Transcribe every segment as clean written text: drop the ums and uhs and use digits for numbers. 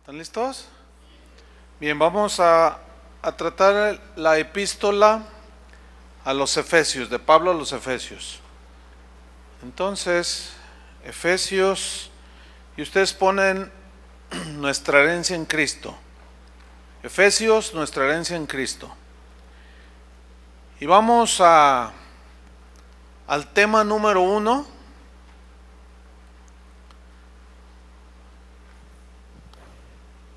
¿Están listos? Bien, vamos a tratar la epístola a los Efesios, de Pablo a los Efesios. Entonces, Efesios, y ustedes ponen nuestra herencia en Cristo. Efesios, nuestra herencia en Cristo. Y vamos al tema número 1.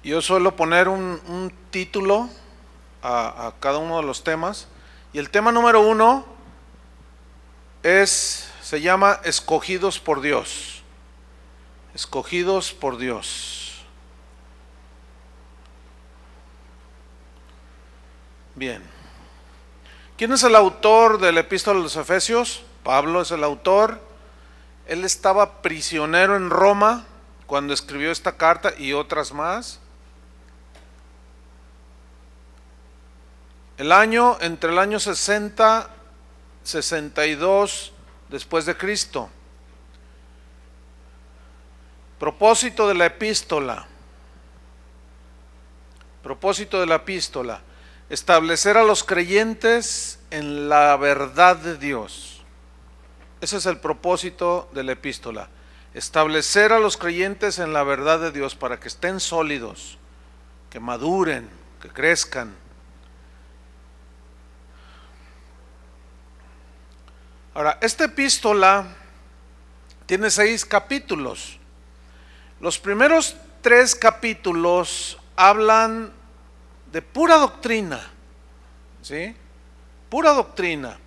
Yo suelo poner un título a cada uno de los temas. Y el tema número 1 se llama Escogidos por Dios. Escogidos por Dios. Bien. ¿Quién es el autor de la epístola a los Efesios? Pablo es el autor. Él estaba prisionero en Roma cuando escribió esta carta y otras más. Entre el año 60, 62 después de Cristo. Propósito de la epístola. Propósito de la epístola. Establecer a los creyentes en la verdad de Dios. Ese es el propósito de la epístola. Establecer a los creyentes en la verdad de Dios para que estén sólidos, que maduren, que crezcan. Ahora, esta epístola tiene 6 capítulos. Los primeros 3 capítulos hablan de pura doctrina, ¿sí? Pura doctrina.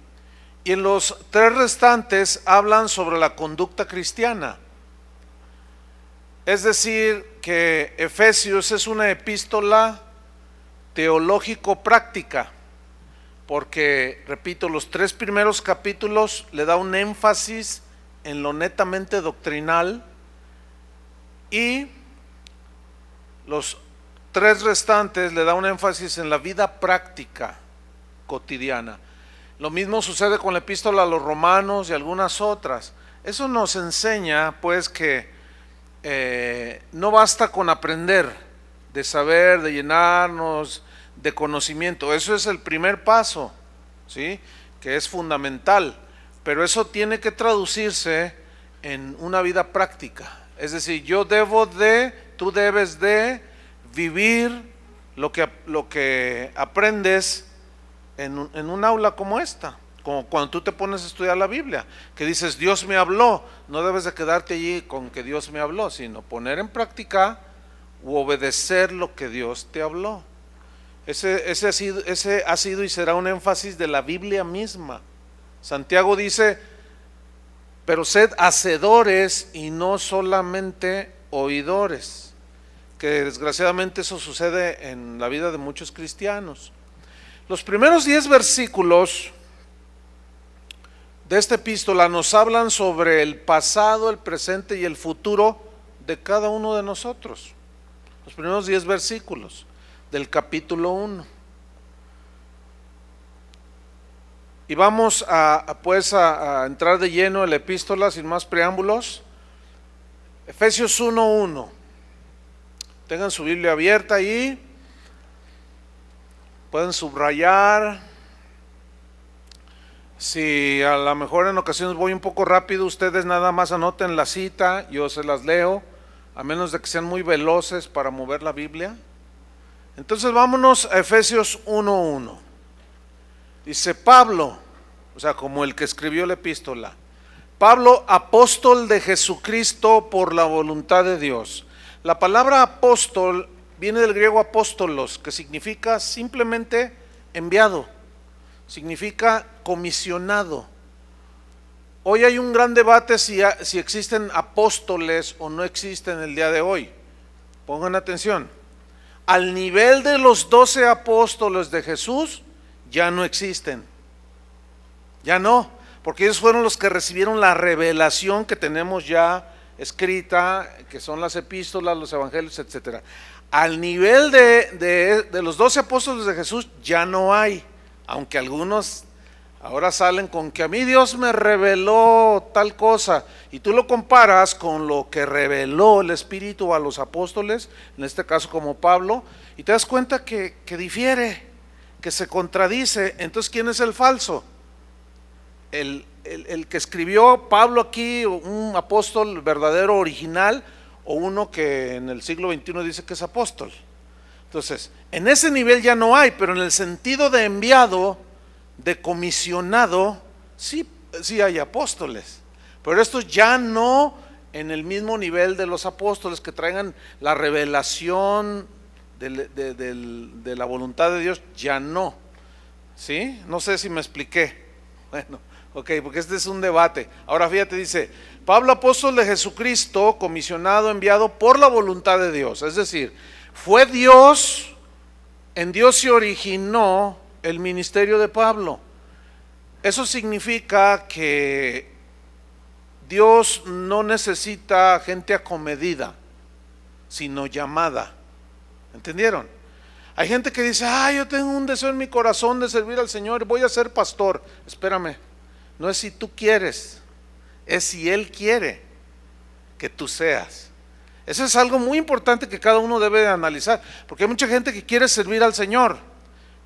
Y en los 3 restantes hablan sobre la conducta cristiana. Es decir, que Efesios es una epístola teológico-práctica. Porque, repito, los 3 primeros capítulos le da un énfasis en lo netamente doctrinal y los 3 restantes le da un énfasis en la vida práctica cotidiana. Lo mismo sucede con la epístola a los Romanos y algunas otras. Eso nos enseña pues que no basta con aprender, de saber, de llenarnos de conocimiento. Eso es el primer paso, ¿sí? Que es fundamental, pero eso tiene que traducirse en una vida práctica. Es decir, tú debes de vivir lo que aprendes en un aula como esta, como cuando tú te pones a estudiar la Biblia, que dices Dios me habló. No debes de quedarte allí con que Dios me habló, sino poner en práctica u obedecer lo que Dios te habló. Ese ha sido y será un énfasis de la Biblia misma. Santiago dice, pero sed hacedores y no solamente oidores, que desgraciadamente eso sucede en la vida de muchos cristianos. Los primeros 10 versículos de esta epístola nos hablan sobre el pasado, el presente y el futuro de cada uno de nosotros. Los primeros 10 versículos del capítulo 1. Y vamos a entrar de lleno en la epístola sin más preámbulos. Efesios 1:1. Tengan su Biblia abierta ahí. Pueden subrayar. Si a lo mejor en ocasiones voy un poco rápido, ustedes nada más anoten la cita, yo se las leo, a menos de que sean muy veloces para mover la Biblia. Entonces vámonos a Efesios 1:1. Dice Pablo, o sea, como el que escribió la epístola, Pablo, apóstol de Jesucristo por la voluntad de Dios. La palabra apóstol viene del griego apóstolos, que significa simplemente enviado, significa comisionado. Hoy hay un gran debate si existen apóstoles o no existen el día de hoy. Pongan atención. Al nivel de los 12 apóstoles de Jesús, ya no existen. Ya no, porque ellos fueron los que recibieron la revelación que tenemos ya escrita, que son las epístolas, los evangelios, etc. Al nivel de los 12 apóstoles de Jesús ya no hay, aunque algunos Ahora salen con que a mí Dios me reveló tal cosa, y tú lo comparas con lo que reveló el Espíritu a los apóstoles, en este caso como Pablo, y te das cuenta que difiere, que se contradice. Entonces, ¿quién es el falso? El que escribió Pablo aquí, un apóstol verdadero original, o uno que en el siglo XXI dice que es apóstol. Entonces, en ese nivel ya no hay, pero en el sentido de enviado, de comisionado, sí hay apóstoles, pero estos ya no en el mismo nivel de los apóstoles que traigan la revelación de la voluntad de Dios, ya no. ¿Sí? No sé si me expliqué. Bueno, ok, porque este es un debate. Ahora fíjate, dice, Pablo, apóstol de Jesucristo, comisionado, enviado por la voluntad de Dios. Es decir, fue Dios, en Dios se originó el ministerio de Pablo. Eso significa que Dios no necesita gente acomedida, sino llamada. ¿Entendieron? Hay gente que dice, yo tengo un deseo en mi corazón de servir al Señor, voy a ser pastor. Espérame, no es si tú quieres, es si Él quiere que tú seas. Eso es algo muy importante que cada uno debe de analizar, porque hay mucha gente que quiere servir al Señor,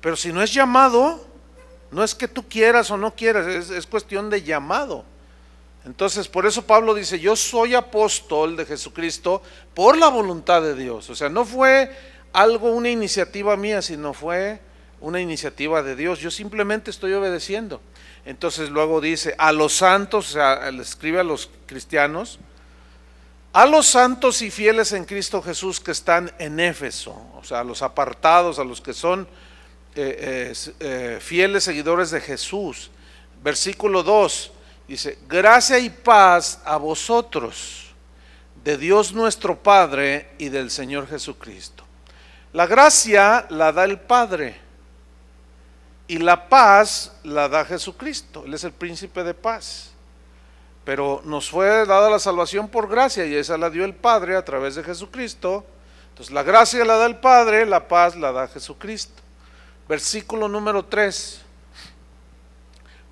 pero si no es llamado, no es que tú quieras o no quieras, es cuestión de llamado. Entonces, por eso Pablo dice, yo soy apóstol de Jesucristo por la voluntad de Dios. O sea, no fue una iniciativa mía, sino fue una iniciativa de Dios. Yo simplemente estoy obedeciendo. Entonces luego dice, a los santos, o sea, le escribe a los cristianos, a los santos y fieles en Cristo Jesús que están en Éfeso, o sea, a los apartados, a los que son fieles seguidores de Jesús. Versículo 2 dice, gracia y paz a vosotros, de Dios nuestro Padre y del Señor Jesucristo. La gracia la da el Padre y la paz la da Jesucristo. Él es el príncipe de paz. Pero nos fue dada la salvación por gracia y esa la dio el Padre a través de Jesucristo. Entonces la gracia la da el Padre, la paz la da Jesucristo. Versículo número 3.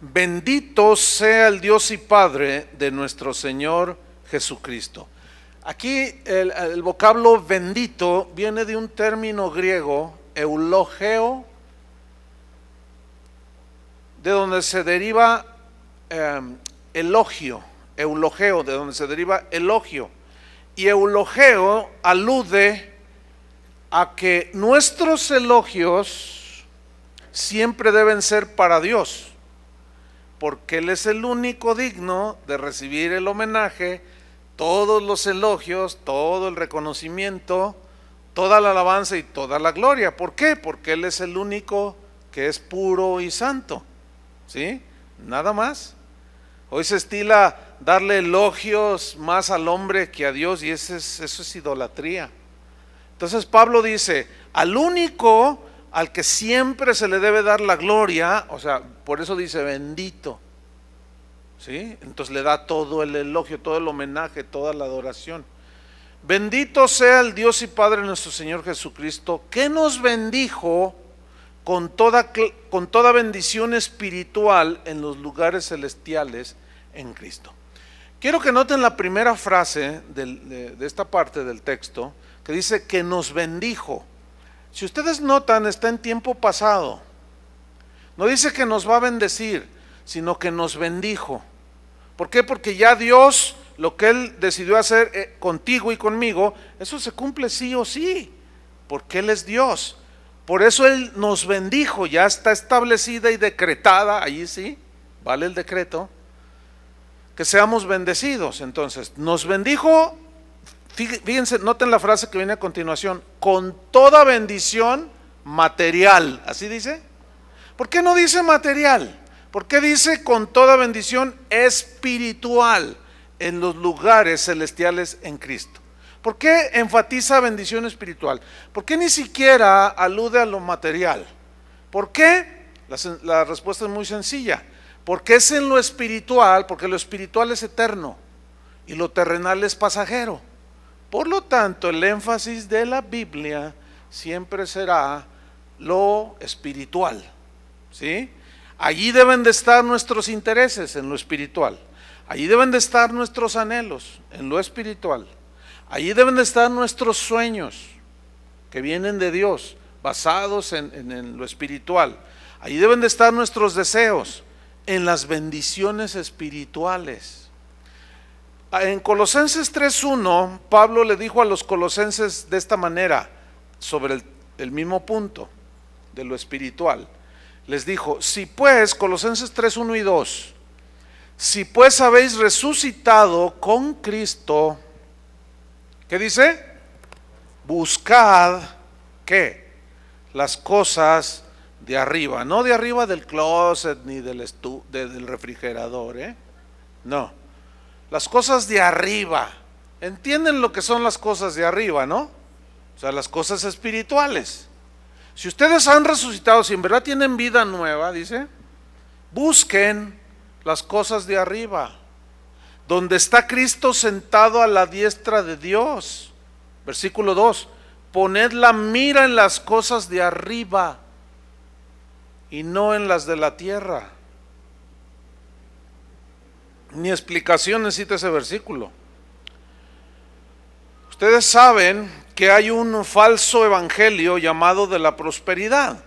Bendito sea el Dios y Padre de nuestro Señor Jesucristo. Aquí el vocablo bendito viene de un término griego, eulogeo, de donde se deriva elogio, eulogeo, de donde se deriva elogio. Y eulogeo alude a que nuestros elogios siempre deben ser para Dios, porque Él es el único digno de recibir el homenaje, todos los elogios, todo el reconocimiento, toda la alabanza y toda la gloria. ¿Por qué? Porque Él es el único que es puro y santo. ¿Sí? Nada más. Hoy se estila darle elogios más al hombre que a Dios y eso es idolatría. Entonces Pablo dice, al único al que siempre se le debe dar la gloria, o sea, por eso dice bendito, ¿sí? Entonces le da todo el elogio, todo el homenaje, toda la adoración. Bendito sea el Dios y Padre de nuestro Señor Jesucristo, que nos bendijo con toda bendición espiritual en los lugares celestiales en Cristo. Quiero que noten la primera frase de esta parte del texto, que dice que nos bendijo. Si ustedes notan, está en tiempo pasado. No dice que nos va a bendecir, sino que nos bendijo. ¿Por qué? Porque ya Dios, lo que Él decidió hacer contigo y conmigo, eso se cumple sí o sí, porque Él es Dios. Por eso Él nos bendijo, ya está establecida y decretada, allí sí, vale el decreto, que seamos bendecidos. Entonces, nos bendijo. Fíjense, noten la frase que viene a continuación, con toda bendición material, ¿así dice? ¿Por qué no dice material? ¿Por qué dice con toda bendición espiritual en los lugares celestiales en Cristo? ¿Por qué enfatiza bendición espiritual? ¿Por qué ni siquiera alude a lo material? ¿Por qué? La respuesta es muy sencilla, porque es en lo espiritual, porque lo espiritual es eterno y lo terrenal es pasajero. Por lo tanto, el énfasis de la Biblia siempre será lo espiritual, ¿sí? Allí deben de estar nuestros intereses en lo espiritual. Allí deben de estar nuestros anhelos en lo espiritual. Allí deben de estar nuestros sueños que vienen de Dios, basados en lo espiritual. Allí deben de estar nuestros deseos en las bendiciones espirituales. En Colosenses 3:1, Pablo le dijo a los colosenses de esta manera, sobre el mismo punto de lo espiritual. Les dijo, si pues, Colosenses 3:1 y 2, si pues habéis resucitado con Cristo, ¿qué dice? Buscad, ¿qué? Las cosas de arriba, no de arriba del closet ni del refrigerador, no, las cosas de arriba. ¿Entienden lo que son las cosas de arriba, no? O sea, las cosas espirituales. Si ustedes han resucitado, si en verdad tienen vida nueva, dice, busquen las cosas de arriba, donde está Cristo sentado a la diestra de Dios. Versículo 2, poned la mira en las cosas de arriba y no en las de la tierra. Ni explicación necesita ese versículo. Ustedes saben que hay un falso evangelio llamado de la prosperidad.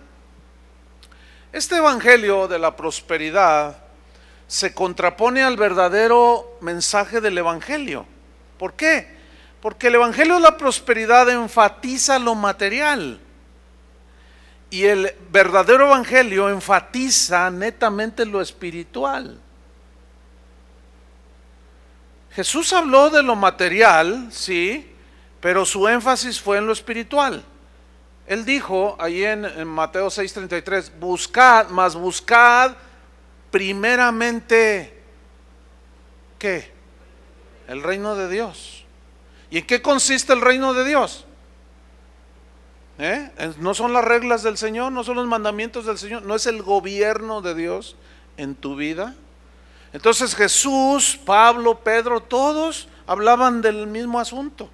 Este evangelio de la prosperidad se contrapone al verdadero mensaje del evangelio. ¿Por qué? Porque el evangelio de la prosperidad enfatiza lo material y el verdadero evangelio enfatiza netamente lo espiritual. Jesús habló de lo material, sí, pero su énfasis fue en lo espiritual. Él dijo ahí en Mateo 6:33, buscad primeramente, ¿qué? El reino de Dios. ¿Y en qué consiste el reino de Dios? No son las reglas del Señor, no son los mandamientos del Señor, no es el gobierno de Dios en tu vida. Entonces Jesús, Pablo, Pedro, todos hablaban del mismo asunto.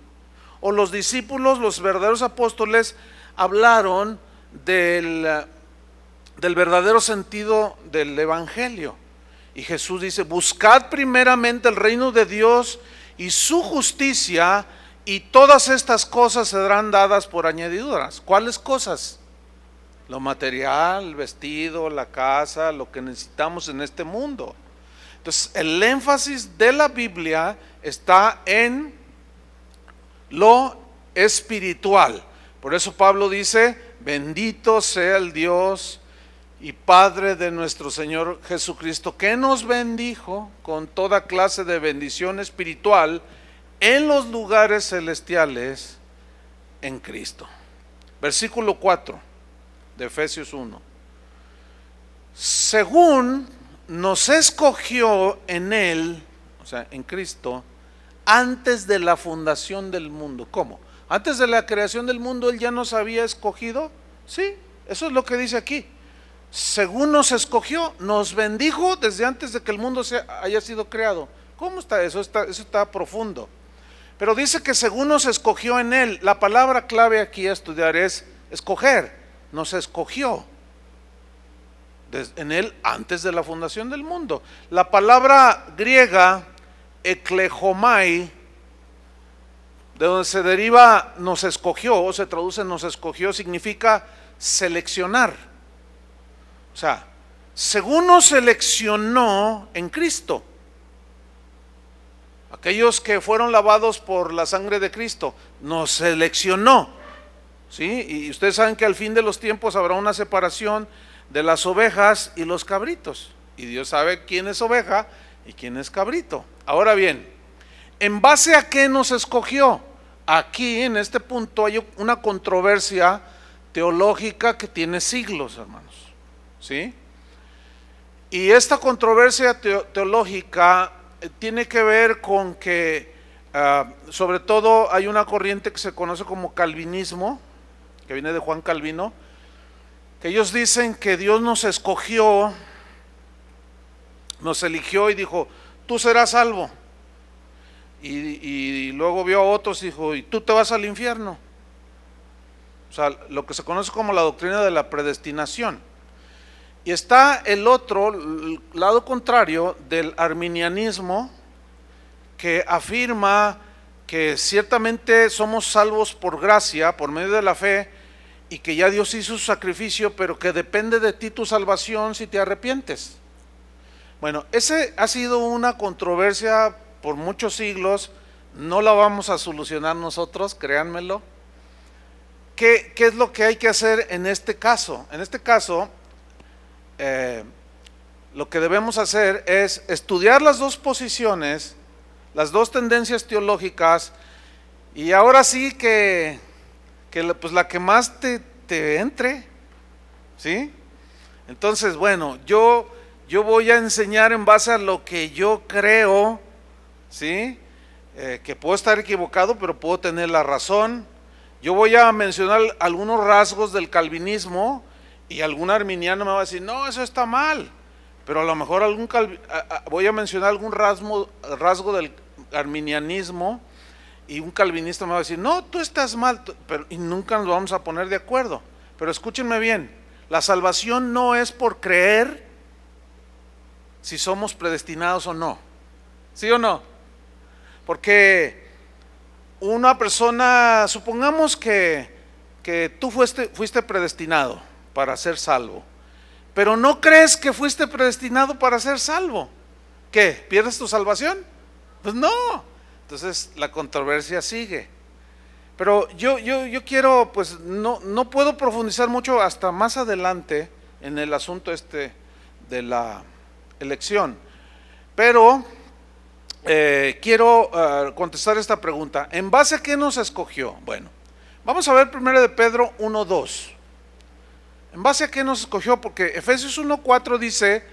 O los discípulos, los verdaderos apóstoles, hablaron del verdadero sentido del evangelio. Y Jesús dice, buscad primeramente el reino de Dios y su justicia, y todas estas cosas serán dadas por añadiduras. ¿Cuáles cosas? Lo material, el vestido, la casa, lo que necesitamos en este mundo. Entonces, el énfasis de la Biblia está en lo espiritual. Por eso Pablo dice, bendito sea el Dios y Padre de nuestro Señor Jesucristo, que nos bendijo con toda clase de bendición espiritual en los lugares celestiales en Cristo. Versículo 4 de Efesios 1. Según nos escogió en Él, o sea, en Cristo, antes de la fundación del mundo. ¿Cómo? Antes de la creación del mundo Él ya nos había escogido. Sí, eso es lo que dice aquí. Según nos escogió, nos bendijo desde antes de que el mundo haya sido creado. ¿Cómo está eso? Eso está profundo. Pero dice que según nos escogió en Él. La palabra clave aquí a estudiar es escoger. Nos escogió en Él antes de la fundación del mundo. La palabra griega eklejomai, de donde se deriva nos escogió, o se traduce nos escogió, significa seleccionar. O sea, según nos seleccionó en Cristo, aquellos que fueron lavados por la sangre de Cristo, nos seleccionó, ¿sí? Y ustedes saben que al fin de los tiempos habrá una separación de las ovejas y los cabritos, y Dios sabe quién es oveja y quién es cabrito. Ahora bien, ¿en base a qué nos escogió? Aquí en este punto hay una controversia teológica que tiene siglos, hermanos, ¿sí? Y esta controversia teológica tiene que ver con que sobre todo hay una corriente que se conoce como calvinismo, que viene de Juan Calvino, que ellos dicen que Dios nos escogió, nos eligió y dijo, tú serás salvo. Y luego vio a otros y dijo, y tú te vas al infierno. O sea, lo que se conoce como la doctrina de la predestinación. Y está el otro, el lado contrario del arminianismo, que afirma que ciertamente somos salvos por gracia, por medio de la fe, y que ya Dios hizo su sacrificio, pero que depende de ti tu salvación si te arrepientes. Bueno, ese ha sido una controversia por muchos siglos, no la vamos a solucionar nosotros, créanmelo. ¿Qué es lo que hay que hacer en este caso? En este caso, lo que debemos hacer es estudiar las dos posiciones, las dos tendencias teológicas, y ahora sí que pues la que más te entre, ¿sí? Entonces, bueno, yo voy a enseñar en base a lo que yo creo, ¿sí? Que puedo estar equivocado, pero puedo tener la razón. Yo voy a mencionar algunos rasgos del calvinismo, y algún arminiano me va a decir, no, eso está mal, pero a lo mejor voy a mencionar algún rasgo del arminianismo, y un calvinista me va a decir, no, tú estás mal, y nunca nos vamos a poner de acuerdo. Pero escúchenme bien, la salvación no es por creer si somos predestinados o no, ¿sí o no? Porque una persona, supongamos que tú fuiste predestinado para ser salvo, pero no crees que fuiste predestinado para ser salvo, ¿qué? ¿Pierdes tu salvación? Pues no. Entonces la controversia sigue. Pero yo quiero, pues no puedo profundizar mucho hasta más adelante en el asunto de la elección, pero quiero contestar esta pregunta. ¿En base a qué nos escogió? Bueno, vamos a ver primero de Pedro 1:2. ¿En base a qué nos escogió? Porque Efesios 1:4 dice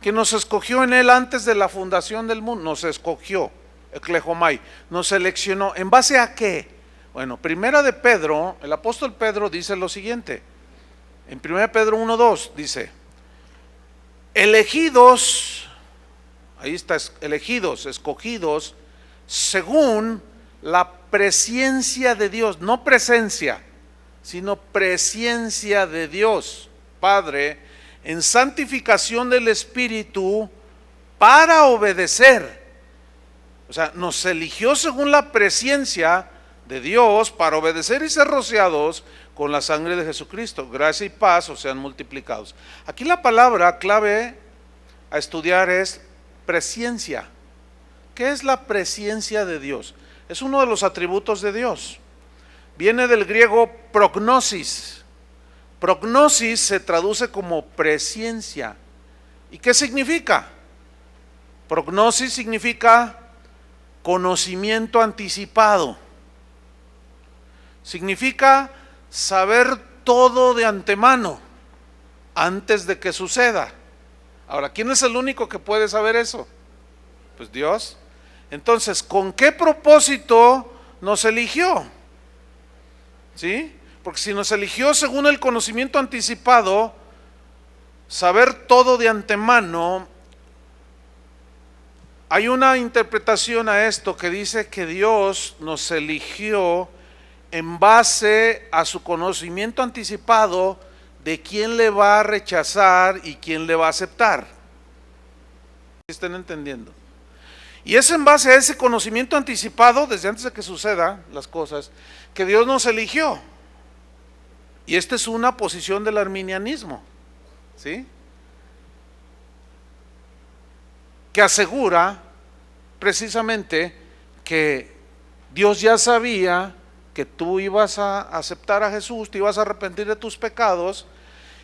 que nos escogió en él antes de la fundación del mundo. Nos escogió, eklejomai, nos seleccionó. ¿En base a qué? Bueno, primera de Pedro, el apóstol Pedro dice lo siguiente. En 1 Pedro 1:2 dice, elegidos, ahí está, elegidos, escogidos, según la presciencia de Dios, no presencia, sino presciencia de Dios Padre, en santificación del Espíritu para obedecer. O sea, nos eligió según la presciencia de Dios para obedecer y ser rociados con la sangre de Jesucristo. Gracia y paz os sean multiplicados. Aquí la palabra clave a estudiar es presciencia. ¿Qué es la presciencia de Dios? Es uno de los atributos de Dios. Viene del griego prognosis. Prognosis se traduce como presciencia. ¿Y qué significa? Prognosis significa conocimiento anticipado. Significa saber todo de antemano, antes de que suceda. Ahora, ¿quién es el único que puede saber eso? Pues Dios. Entonces, ¿con qué propósito nos eligió? ¿Sí? Porque si nos eligió según el conocimiento anticipado, saber todo de antemano, hay una interpretación a esto que dice que Dios nos eligió en base a su conocimiento anticipado de quién le va a rechazar y quién le va a aceptar. ¿Están entendiendo? Y es en base a ese conocimiento anticipado, desde antes de que sucedan las cosas, que Dios nos eligió. Y esta es una posición del arminianismo, ¿sí? Que asegura precisamente que Dios ya sabía que tú ibas a aceptar a Jesús, te ibas a arrepentir de tus pecados,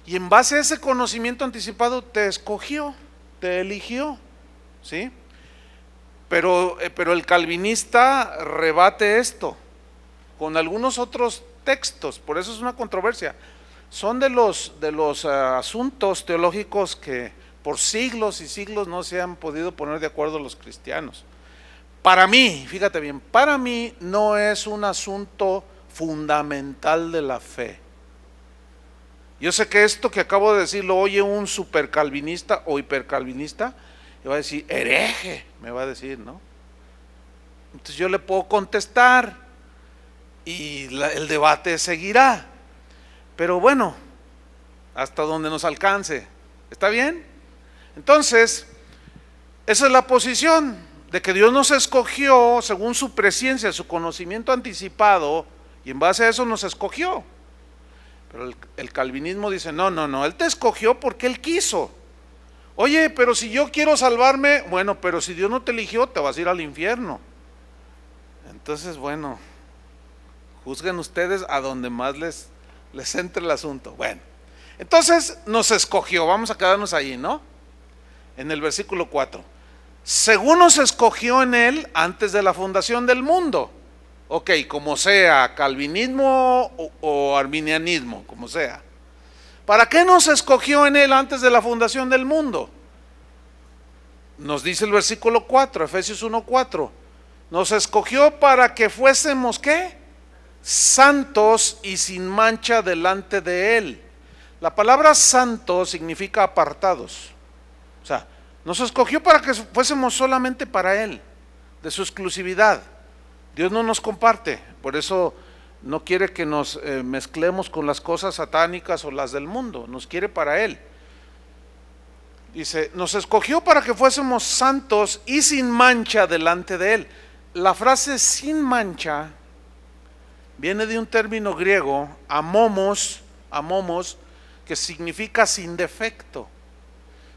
y en base a ese conocimiento anticipado te escogió, te eligió, ¿sí? Pero el calvinista rebate esto con algunos otros textos, por eso es una controversia. Son de los asuntos teológicos que por siglos y siglos no se han podido poner de acuerdo los cristianos. Para mí, fíjate bien, para mí no es un asunto fundamental de la fe. Yo sé que esto que acabo de decir lo oye un supercalvinista o hipercalvinista y va a decir, hereje, me va a decir, ¿no? Entonces yo le puedo contestar y el debate seguirá. Pero bueno, hasta donde nos alcance. ¿Está bien? Entonces, esa es la posición de que Dios nos escogió según su presciencia, su conocimiento anticipado, y en base a eso nos escogió. Pero el calvinismo dice, no, Él te escogió porque Él quiso. Oye, pero si yo quiero salvarme, bueno, pero si Dios no te eligió, te vas a ir al infierno. Entonces, bueno, juzguen ustedes a donde más les entre el asunto. Bueno, entonces nos escogió, vamos a quedarnos ahí, ¿no? En el versículo 4. Según nos escogió en Él antes de la fundación del mundo. Ok, como sea, calvinismo o arminianismo, como sea. ¿Para qué nos escogió en Él antes de la fundación del mundo? Nos dice el versículo 4, Efesios 1:4. Nos escogió para que fuésemos, ¿qué? Santos y sin mancha delante de Él. La palabra santo significa apartados. O sea, nos escogió para que fuésemos solamente para Él, de su exclusividad. Dios no nos comparte, por eso no quiere que nos mezclemos con las cosas satánicas o las del mundo, nos quiere para Él. Dice, nos escogió para que fuésemos santos y sin mancha delante de Él. La frase sin mancha viene de un término griego, amomos, que significa sin defecto,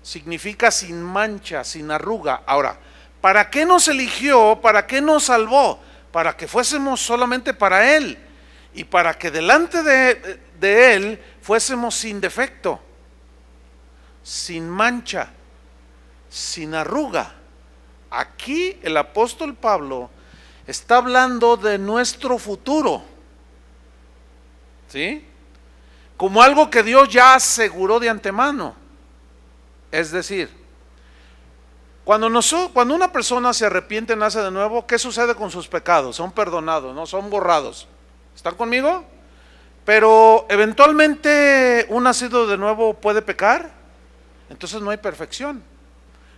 significa sin mancha, sin arruga. Ahora, ¿para qué nos eligió? ¿Para qué nos salvó? Para que fuésemos solamente para Él y para que delante de Él fuésemos sin defecto, sin mancha, sin arruga. Aquí el apóstol Pablo está hablando de nuestro futuro, ¿sí? Como algo que Dios ya aseguró de antemano. Es decir, cuando una persona se arrepiente y nace de nuevo, ¿qué sucede con sus pecados? Son perdonados, ¿no? Son borrados. ¿Están conmigo? Pero eventualmente un nacido de nuevo puede pecar, entonces no hay perfección.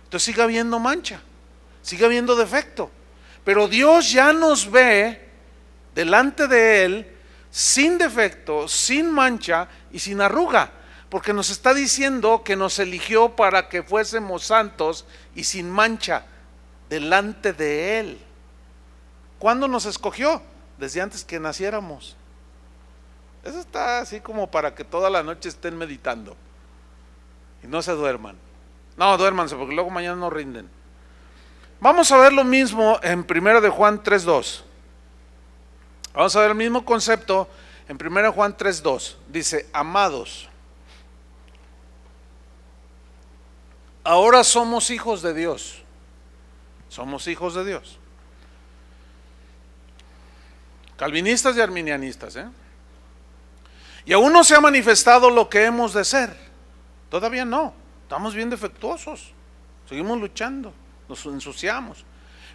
Entonces sigue habiendo mancha, sigue habiendo defecto. Pero Dios ya nos ve delante de Él sin defecto, sin mancha y sin arruga. Porque nos está diciendo que nos eligió para que fuésemos santos y sin mancha delante de Él. ¿Cuándo nos escogió? Desde antes que naciéramos. Eso está así como para que toda la noche estén meditando y no se duerman. No, duérmanse porque luego mañana no rinden. Vamos a ver lo mismo en 1 de Juan 3:2. Vamos a ver el mismo concepto en 1 Juan 3:2. Dice, amados, ahora somos hijos de Dios. Somos hijos de Dios. Calvinistas y arminianistas, Y aún no se ha manifestado lo que hemos de ser. Todavía no. Estamos bien defectuosos. Seguimos luchando. Nos ensuciamos.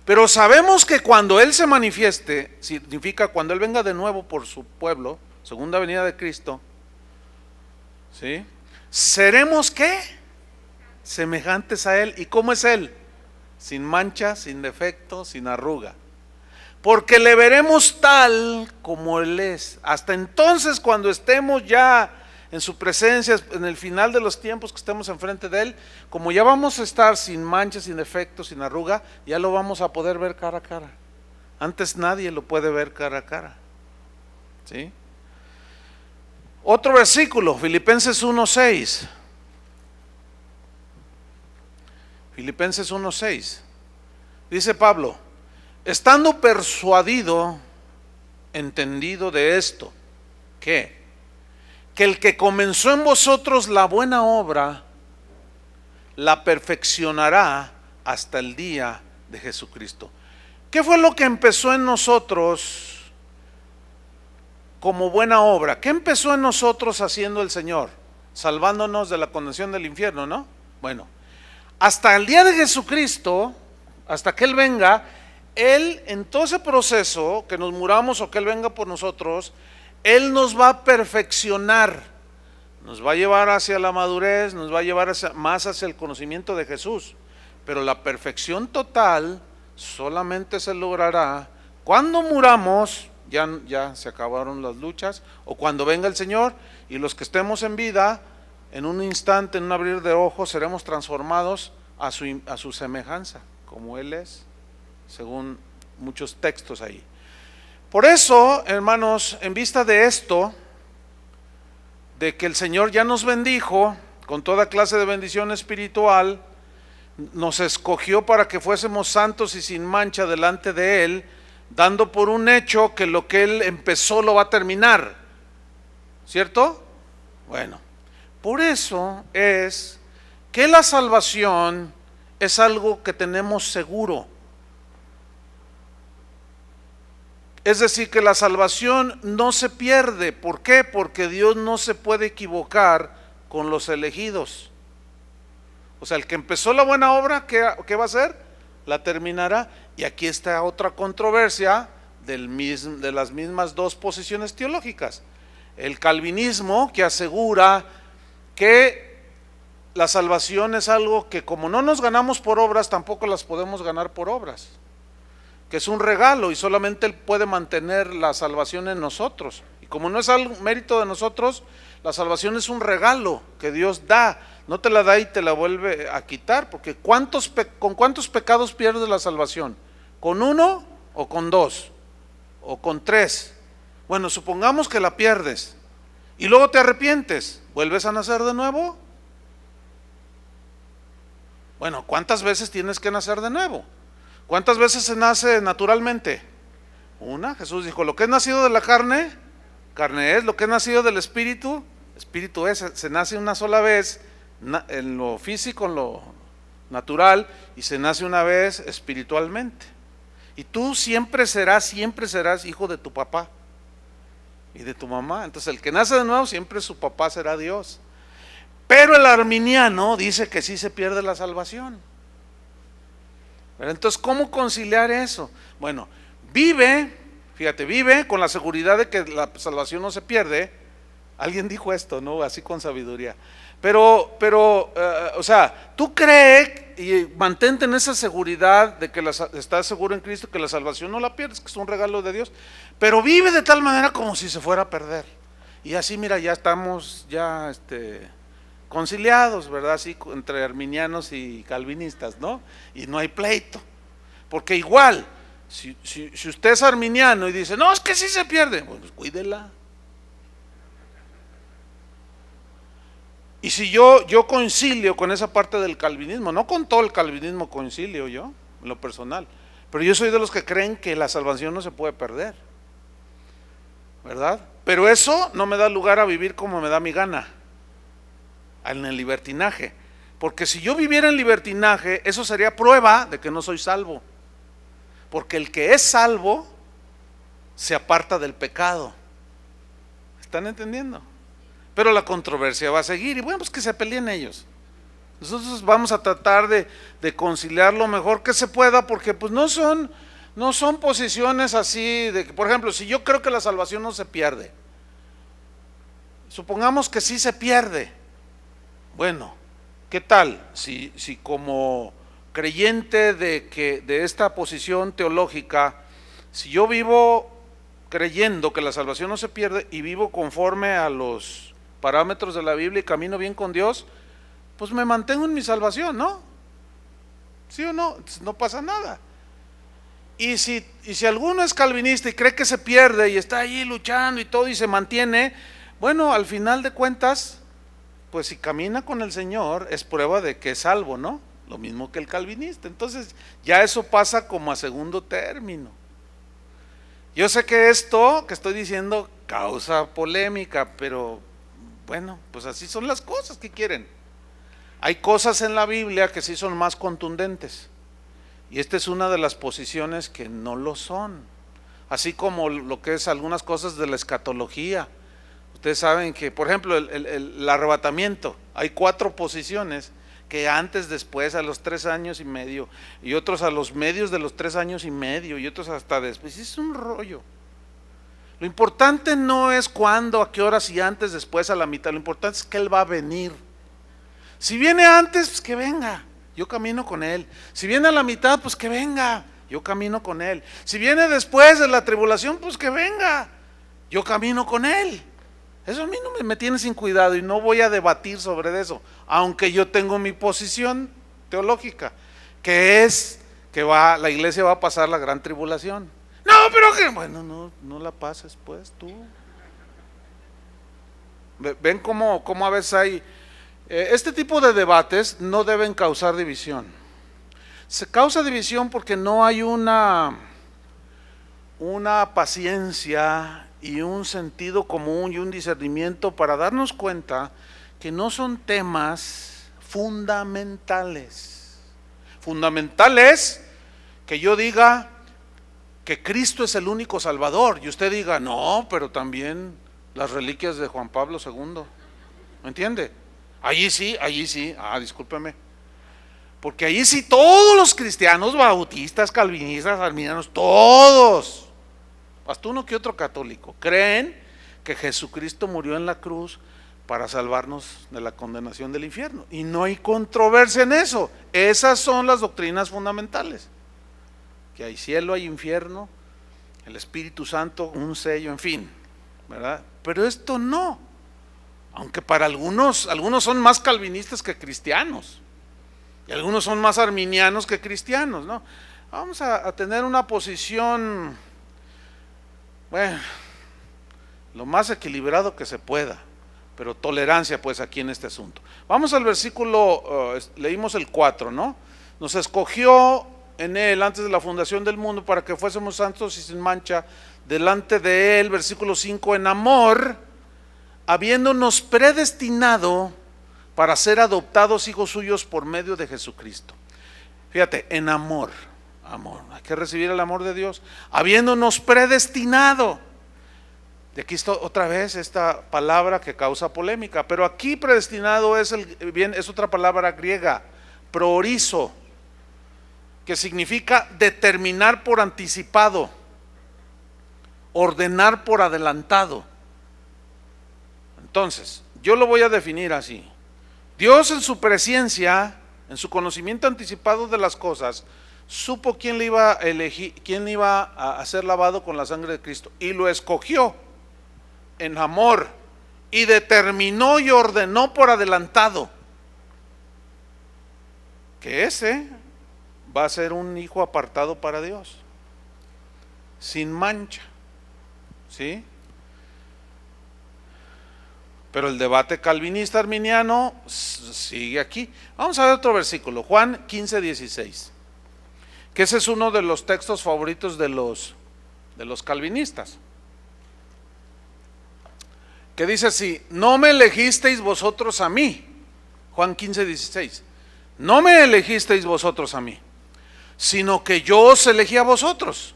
Pero sabemos que cuando Él se manifieste, significa cuando Él venga de nuevo por su pueblo, segunda venida de Cristo, ¿sí? Seremos, ¿qué? Semejantes a Él. ¿Y cómo es Él? Sin mancha, sin defecto, sin arruga. Porque le veremos tal como Él es. Hasta entonces, cuando estemos ya en su presencia, en el final de los tiempos que estemos enfrente de Él, como ya vamos a estar sin mancha, sin defecto, sin arruga, ya lo vamos a poder ver cara a cara. Antes nadie lo puede ver cara a cara, ¿sí? Otro versículo, Filipenses 1:6. Filipenses 1:6. Dice Pablo, estando persuadido, entendido de esto, que el que comenzó en vosotros la buena obra, la perfeccionará hasta el día de Jesucristo. ¿Qué fue lo que empezó en nosotros como buena obra? ¿Qué empezó en nosotros haciendo el Señor? Salvándonos de la condenación del infierno, ¿no? Bueno, hasta el día de Jesucristo, hasta que Él venga, Él en todo ese proceso, que nos muramos o que Él venga por nosotros, Él nos va a perfeccionar, nos va a llevar hacia la madurez, nos va a llevar más hacia el conocimiento de Jesús. Pero la perfección total solamente se logrará cuando muramos, ya se acabaron las luchas, o cuando venga el Señor, y los que estemos en vida, en un instante, en un abrir de ojos, seremos transformados a su semejanza, como Él es, según muchos textos ahí. Por eso, hermanos, en vista de esto, de que el Señor ya nos bendijo con toda clase de bendición espiritual, nos escogió para que fuésemos santos y sin mancha delante de Él, dando por un hecho que lo que Él empezó lo va a terminar, ¿cierto? Bueno, por eso es que la salvación es algo que tenemos seguro. Es decir, que la salvación no se pierde. ¿Por qué? Porque Dios no se puede equivocar con los elegidos. O sea, el que empezó la buena obra, ¿qué va a hacer? La terminará. Y aquí está otra controversia de las mismas dos posiciones teológicas. El calvinismo, que asegura que la salvación es algo que como no nos ganamos por obras, tampoco las podemos ganar por obras, que es un regalo y solamente Él puede mantener la salvación en nosotros. Y como no es algo mérito de nosotros, la salvación es un regalo que Dios da, no te la da y te la vuelve a quitar, porque ¿con cuántos pecados pierdes la salvación? ¿Con uno o con dos? ¿O con tres? Bueno, supongamos que la pierdes y luego te arrepientes, ¿vuelves a nacer de nuevo? Bueno, ¿cuántas veces tienes que nacer de nuevo? ¿Cuántas veces se nace naturalmente? Una. Jesús dijo, lo que es nacido de la carne, carne es; lo que es nacido del espíritu, espíritu es. Se nace una sola vez en lo físico, en lo natural, y se nace una vez espiritualmente. Y tú siempre serás hijo de tu papá y de tu mamá. Entonces el que nace de nuevo, siempre su papá será Dios. Pero el arminiano dice que sí se pierde la salvación. Pero entonces, ¿cómo conciliar eso? Bueno, vive con la seguridad de que la salvación no se pierde. Alguien dijo esto, ¿no? Así con sabiduría. Pero, o sea, tú crees y mantente en esa seguridad de que estás seguro en Cristo, que la salvación no la pierdes, que es un regalo de Dios. Pero vive de tal manera como si se fuera a perder. Y así, mira, ya estamos conciliados, ¿verdad? Así entre arminianos y calvinistas, ¿no? Y no hay pleito. Porque igual, si usted es arminiano y dice, no, es que sí se pierde, pues cuídela. Y si yo concilio con esa parte del calvinismo, no con todo el calvinismo concilio yo, en lo personal, pero yo soy de los que creen que la salvación no se puede perder, ¿verdad? Pero eso no me da lugar a vivir como me da mi gana, en el libertinaje, porque si yo viviera en libertinaje, eso sería prueba de que no soy salvo, porque el que es salvo se aparta del pecado. ¿Están entendiendo? Pero la controversia va a seguir y bueno, pues que se peleen ellos. Nosotros vamos a tratar de conciliar lo mejor que se pueda, porque pues no son posiciones así de que, por ejemplo, si yo creo que la salvación no se pierde, supongamos que sí se pierde. Bueno, ¿qué tal si como creyente de esta posición teológica, si yo vivo creyendo que la salvación no se pierde y vivo conforme a los parámetros de la Biblia y camino bien con Dios, pues me mantengo en mi salvación, ¿no? ¿Sí o no? No pasa nada. Y si alguno es calvinista y cree que se pierde y está ahí luchando y todo y se mantiene, bueno, al final de cuentas, pues si camina con el Señor es prueba de que es salvo, ¿no? Lo mismo que el calvinista. Entonces ya eso pasa como a segundo término. Yo sé que esto que estoy diciendo causa polémica, pero bueno, pues así son las cosas. ¿Qué quieren? Hay cosas en la Biblia que sí son más contundentes, y esta es una de las posiciones que no lo son, así como lo que es algunas cosas de la escatología. Ustedes saben que, por ejemplo, el arrebatamiento, hay 4 posiciones, que antes, después, a los 3 años y medio, y otros a los medios de los 3 años y medio, y otros hasta después. Es un rollo. Lo importante no es cuándo, a qué horas, si antes, después, a la mitad. Lo importante es que Él va a venir. Si viene antes, pues que venga, yo camino con Él. Si viene a la mitad, pues que venga, yo camino con Él. Si viene después de la tribulación, pues que venga, yo camino con Él. Eso a mí no me tiene sin cuidado y no voy a debatir sobre eso, aunque yo tengo mi posición teológica, que es que la iglesia va a pasar la gran tribulación. No, pero que, bueno, no la pases pues tú. Ven cómo a veces hay, este tipo de debates no deben causar división. Se causa división porque no hay una paciencia y un sentido común y un discernimiento para darnos cuenta que no son temas fundamentales. Fundamental es que yo diga que Cristo es el único Salvador y usted diga, no, pero también las reliquias de Juan Pablo II, ¿me entiende? Allí sí, discúlpeme, porque allí sí todos los cristianos, bautistas, calvinistas, arminianos, todos, hasta uno que otro católico, creen que Jesucristo murió en la cruz para salvarnos de la condenación del infierno, y no hay controversia en eso. Esas son las doctrinas fundamentales, que hay cielo, hay infierno, el Espíritu Santo, un sello, en fin, ¿verdad? Pero esto no, aunque para algunos son más calvinistas que cristianos, y algunos son más arminianos que cristianos, ¿no? Vamos a tener una posición, bueno, lo más equilibrado que se pueda, pero tolerancia pues aquí en este asunto. Vamos al versículo, leímos el 4, ¿no? Nos escogió en él antes de la fundación del mundo para que fuésemos santos y sin mancha delante de él, versículo 5, en amor, habiéndonos predestinado para ser adoptados hijos suyos por medio de Jesucristo. Fíjate, en amor, hay que recibir el amor de Dios, habiéndonos predestinado. De aquí está otra vez esta palabra que causa polémica, pero aquí predestinado es otra palabra griega, proorizo, que significa determinar por anticipado, ordenar por adelantado. Entonces, yo lo voy a definir así: Dios en su presciencia, en su conocimiento anticipado de las cosas, supo quién le iba a elegir, quién iba a ser lavado con la sangre de Cristo, y lo escogió en amor, y determinó y ordenó por adelantado que ese va a ser un hijo apartado para Dios, sin mancha, ¿sí? Pero el debate calvinista arminiano sigue aquí. Vamos a ver otro versículo, Juan 15:16, que ese es uno de los textos favoritos de los calvinistas, que dice así: no me elegisteis vosotros a mí. Juan 15:16, no me elegisteis vosotros a mí, sino que yo os elegí a vosotros,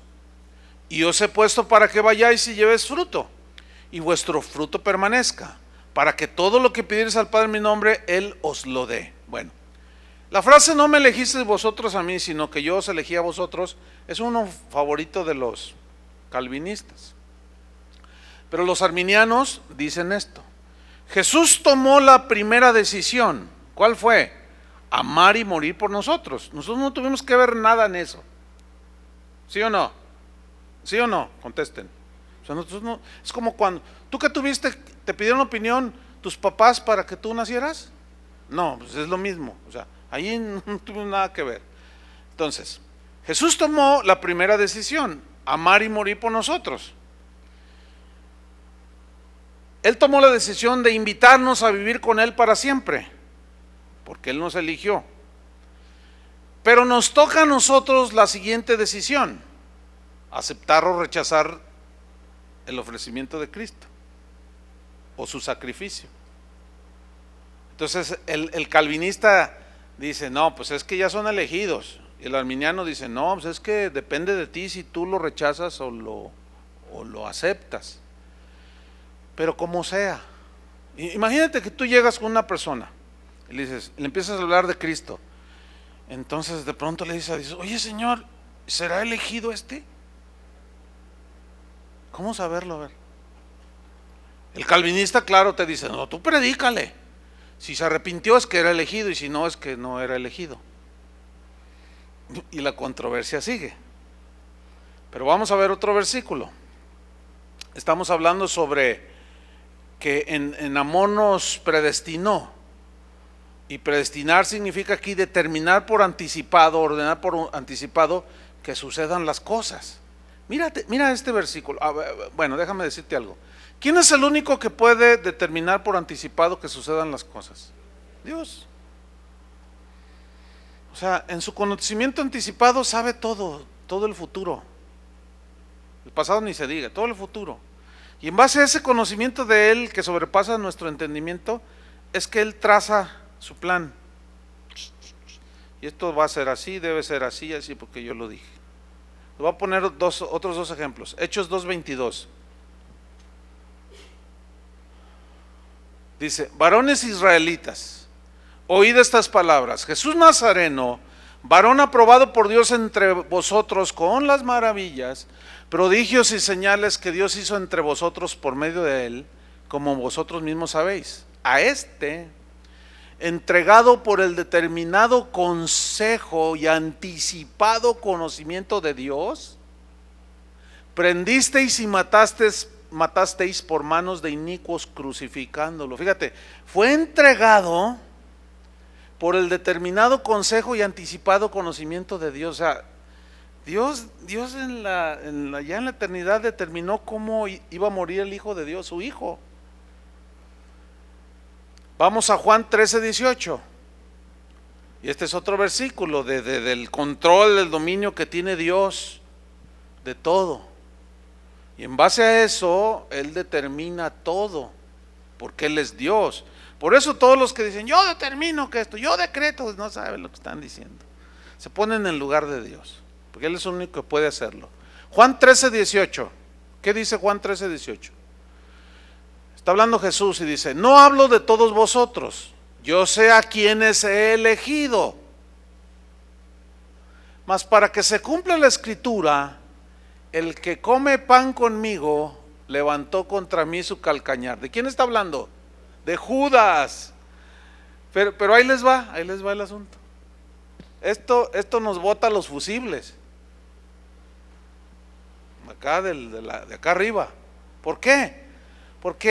y os he puesto para que vayáis y llevéis fruto, y vuestro fruto permanezca, para que todo lo que pidiereis al Padre en mi nombre, Él os lo dé. Bueno, la frase no me elegisteis vosotros a mí, sino que yo os elegí a vosotros, es uno favorito de los calvinistas. Pero los arminianos dicen esto: Jesús tomó la primera decisión. ¿Cuál fue? Amar y morir por nosotros. Nosotros no tuvimos que ver nada en eso. ¿Sí o no? ¿Sí o no? Contesten. O sea, nosotros no, es como cuando tú que tuviste, te pidieron opinión tus papás para que tú nacieras. No, pues es lo mismo. O sea, ahí no tuvimos nada que ver. Entonces, Jesús tomó la primera decisión: amar y morir por nosotros. Él tomó la decisión de invitarnos a vivir con Él para siempre, porque Él nos eligió. Pero nos toca a nosotros la siguiente decisión: aceptar o rechazar el ofrecimiento de Cristo o su sacrificio. Entonces el calvinista dice: no, pues es que ya son elegidos. Y el arminiano dice: no, pues es que depende de ti si tú lo rechazas o lo aceptas. Pero como sea, imagínate que tú llegas con una persona y le empiezas a hablar de Cristo. Entonces de pronto le dices: oye Señor, ¿será elegido este? ¿Cómo saberlo? A ver. El calvinista, claro, te dice: no, tú predícale. Si se arrepintió es que era elegido, y si no es que no era elegido. Y la controversia sigue. Pero vamos a ver otro versículo. Estamos hablando sobre que en amor nos predestinó. Y predestinar significa aquí determinar por anticipado, ordenar por anticipado que sucedan las cosas. Mira este versículo. Bueno, déjame decirte algo. ¿Quién es el único que puede determinar por anticipado que sucedan las cosas? Dios. O sea, en su conocimiento anticipado sabe todo el futuro. El pasado ni se diga, todo el futuro. Y en base a ese conocimiento de Él que sobrepasa nuestro entendimiento, es que Él traza su plan. Y esto va a ser así, debe ser así, así porque yo lo dije. Le voy a poner otros dos ejemplos. Hechos 2:22. Dice: varones israelitas, oíd estas palabras. Jesús Nazareno, varón aprobado por Dios entre vosotros con las maravillas, prodigios y señales que Dios hizo entre vosotros por medio de él, como vosotros mismos sabéis. A este, entregado por el determinado consejo y anticipado conocimiento de Dios, prendisteis y matasteis por manos de inicuos crucificándolo. Fíjate, fue entregado por el determinado consejo y anticipado conocimiento de Dios. O sea, Dios ya en la eternidad determinó cómo iba a morir el Hijo de Dios, su Hijo. Vamos a Juan 13:18. Y este es otro versículo del control, del dominio que tiene Dios de todo. Y en base a eso, Él determina todo, porque Él es Dios. Por eso todos los que dicen, yo determino que esto, yo decreto, no saben lo que están diciendo. Se ponen en el lugar de Dios, porque Él es el único que puede hacerlo. Juan 13:18. ¿Qué dice Juan 13:18? Está hablando Jesús y dice: no hablo de todos vosotros, yo sé a quienes he elegido, mas para que se cumpla la escritura, el que come pan conmigo levantó contra mí su calcañar. ¿De quién está hablando? De Judas. Pero ahí les va el asunto. Esto nos bota los fusibles. Acá de acá arriba. ¿Por qué? Porque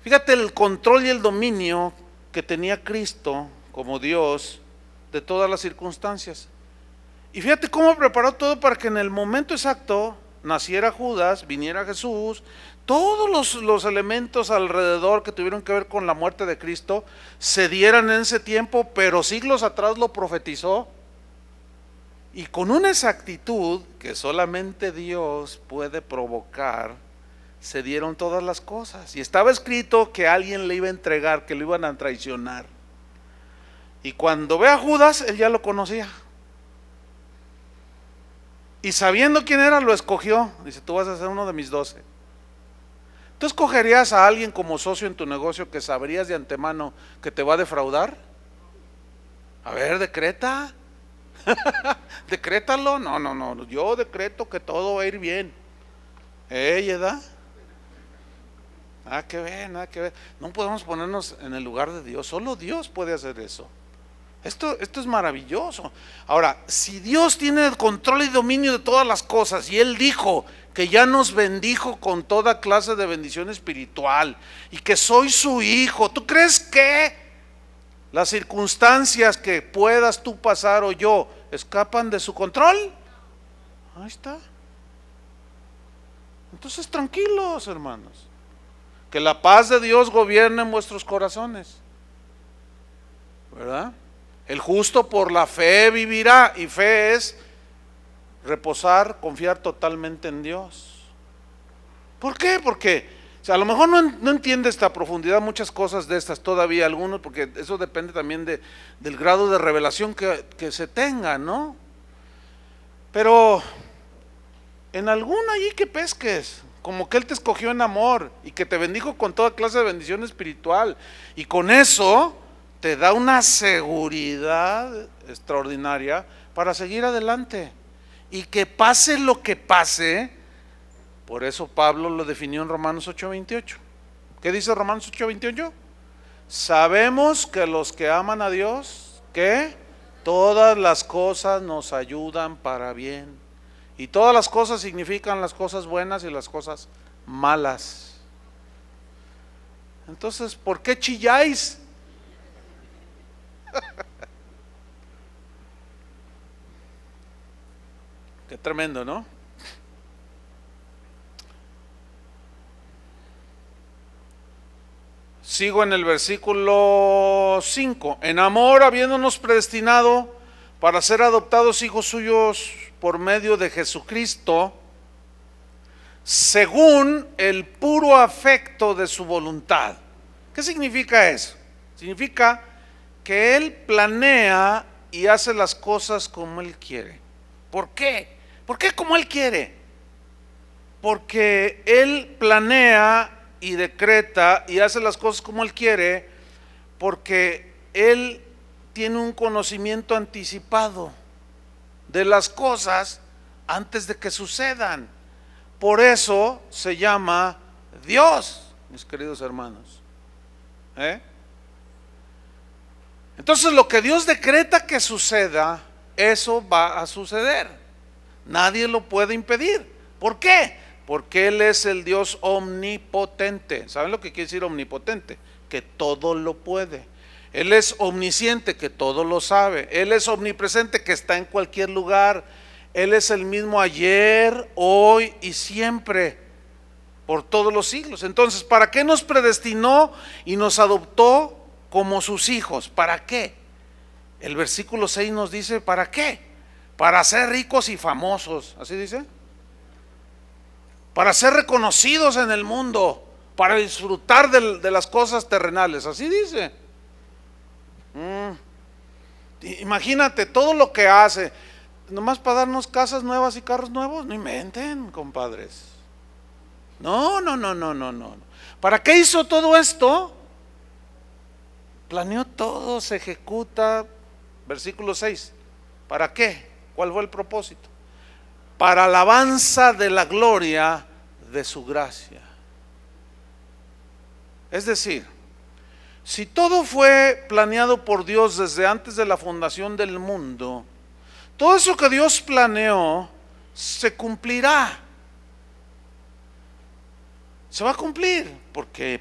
fíjate el control y el dominio que tenía Cristo como Dios de todas las circunstancias. Y fíjate cómo preparó todo para que en el momento exacto naciera Judas, viniera Jesús, todos los elementos alrededor que tuvieron que ver con la muerte de Cristo se dieran en ese tiempo, pero siglos atrás lo profetizó. Y con una exactitud que solamente Dios puede provocar, se dieron todas las cosas. Y estaba escrito que alguien le iba a entregar, que lo iban a traicionar. Y cuando ve a Judas, él ya lo conocía. Y sabiendo quién era, lo escogió. Dice: tú vas a ser uno de mis 12. ¿Tú escogerías a alguien como socio en tu negocio que sabrías de antemano que te va a defraudar? A ver, decreta. Decrétalo. No, yo decreto que todo va a ir bien. ¿Edad? Nada que ver. No podemos ponernos en el lugar de Dios. Solo Dios puede hacer eso. Esto es maravilloso. Ahora, si Dios tiene el control y dominio de todas las cosas, y Él dijo que ya nos bendijo con toda clase de bendición espiritual, y que soy su hijo, ¿tú crees que las circunstancias que puedas tú pasar o yo escapan de su control? Ahí está. Entonces, tranquilos, hermanos. Que la paz de Dios gobierne en vuestros corazones, ¿verdad? El justo por la fe vivirá, y fe es reposar, confiar totalmente en Dios. ¿Por qué? Porque a lo mejor no entiende esta profundidad muchas cosas de estas todavía, algunos, porque eso depende también del grado de revelación que se tenga, ¿no? Pero en alguna allí que pesques, como que Él te escogió en amor y que te bendijo con toda clase de bendición espiritual, y con eso te da una seguridad extraordinaria para seguir adelante. Y que pase lo que pase, por eso Pablo lo definió en Romanos 8:28. ¿Qué dice Romanos 8:28? Sabemos que los que aman a Dios, que todas las cosas nos ayudan para bien. Y todas las cosas significan las cosas buenas y las cosas malas. Entonces, ¿por qué chilláis? Qué tremendo, ¿no? Sigo en el versículo 5. En amor, habiéndonos predestinado para ser adoptados hijos suyos por medio de Jesucristo, según el puro afecto de su voluntad. ¿Qué significa eso? Significa que Él planea y hace las cosas como Él quiere. ¿Por qué? ¿Por qué como Él quiere? Porque Él planea y decreta y hace las cosas como Él quiere, porque Él tiene un conocimiento anticipado de las cosas antes de que sucedan. Por eso se llama Dios, mis queridos hermanos. Entonces lo que Dios decreta que suceda, eso va a suceder. Nadie lo puede impedir. ¿Por qué? Porque Él es el Dios omnipotente. ¿Saben lo que quiere decir omnipotente? Que todo lo puede. Él es omnisciente, que todo lo sabe. Él es omnipresente, que está en cualquier lugar. Él es el mismo ayer, hoy y siempre, por todos los siglos. Entonces, ¿para qué nos predestinó y nos adoptó como sus hijos? ¿Para qué? El versículo 6 nos dice, ¿para qué? Para ser ricos y famosos, ¿así dice? Para ser reconocidos en el mundo, para disfrutar de las cosas terrenales, así dice. Imagínate todo lo que hace, nomás para darnos casas nuevas y carros nuevos. No inventen, compadres. No. ¿Para qué hizo todo esto? Planeó todo, se ejecuta. Versículo 6. ¿Para qué? ¿Cuál fue el propósito? Para alabanza de la gloria de su gracia. Es decir, si todo fue planeado por Dios desde antes de la fundación del mundo, todo eso que Dios planeó se cumplirá. Se va a cumplir,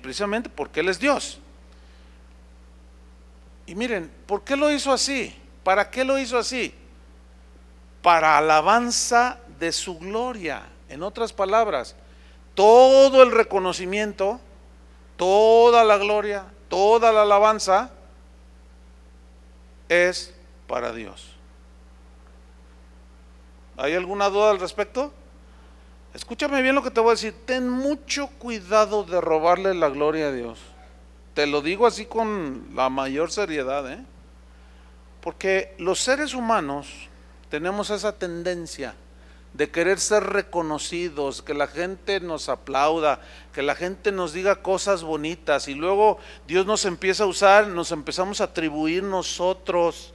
precisamente porque Él es Dios. Y miren, ¿por qué lo hizo así? ¿Para qué lo hizo así? Para alabanza de su gloria. En otras palabras, todo el reconocimiento, toda la gloria, toda la alabanza es para Dios. ¿Hay alguna duda al respecto? Escúchame bien lo que te voy a decir. Ten mucho cuidado de robarle la gloria a Dios. Te lo digo así con la mayor seriedad, porque los seres humanos tenemos esa tendencia de querer ser reconocidos, que la gente nos aplauda, que la gente nos diga cosas bonitas, y luego Dios nos empieza a usar, nos empezamos a atribuir nosotros,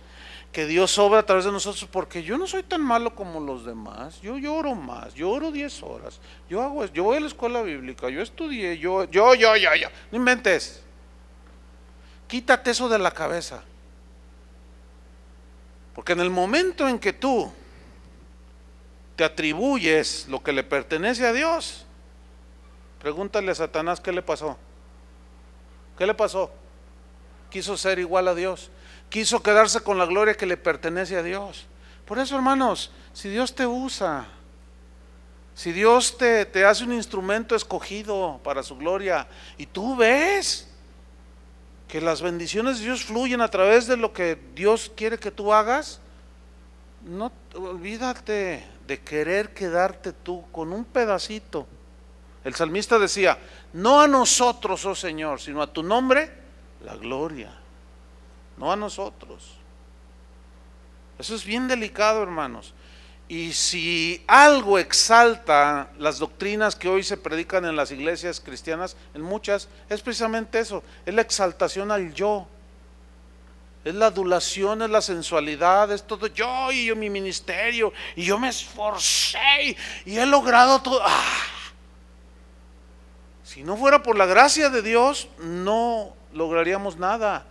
que Dios obra a través de nosotros, porque yo no soy tan malo como los demás. Yo lloro más, yo oro 10 horas, yo voy a la escuela bíblica, yo estudié, yo. No inventes. Quítate eso de la cabeza. Porque en el momento en que tú te atribuyes lo que le pertenece a Dios, pregúntale a Satanás qué le pasó. ¿Qué le pasó? Quiso ser igual a Dios, quiso quedarse con la gloria que le pertenece a Dios. Por eso, hermanos, si Dios te usa, si Dios te hace un instrumento escogido para su gloria, y tú ves que las bendiciones de Dios fluyen a través de lo que Dios quiere que tú hagas, no olvídate de querer quedarte tú con un pedacito. El salmista decía, no a nosotros, oh Señor, sino a tu nombre la gloria, no a nosotros. Eso es bien delicado, hermanos. Y si algo exalta las doctrinas que hoy se predican en las iglesias cristianas, en muchas, es precisamente eso, es la exaltación al yo, es la adulación, es la sensualidad, es todo yo y yo mi ministerio, y yo me esforcé y he logrado todo. Si no fuera por la gracia de Dios, no lograríamos nada.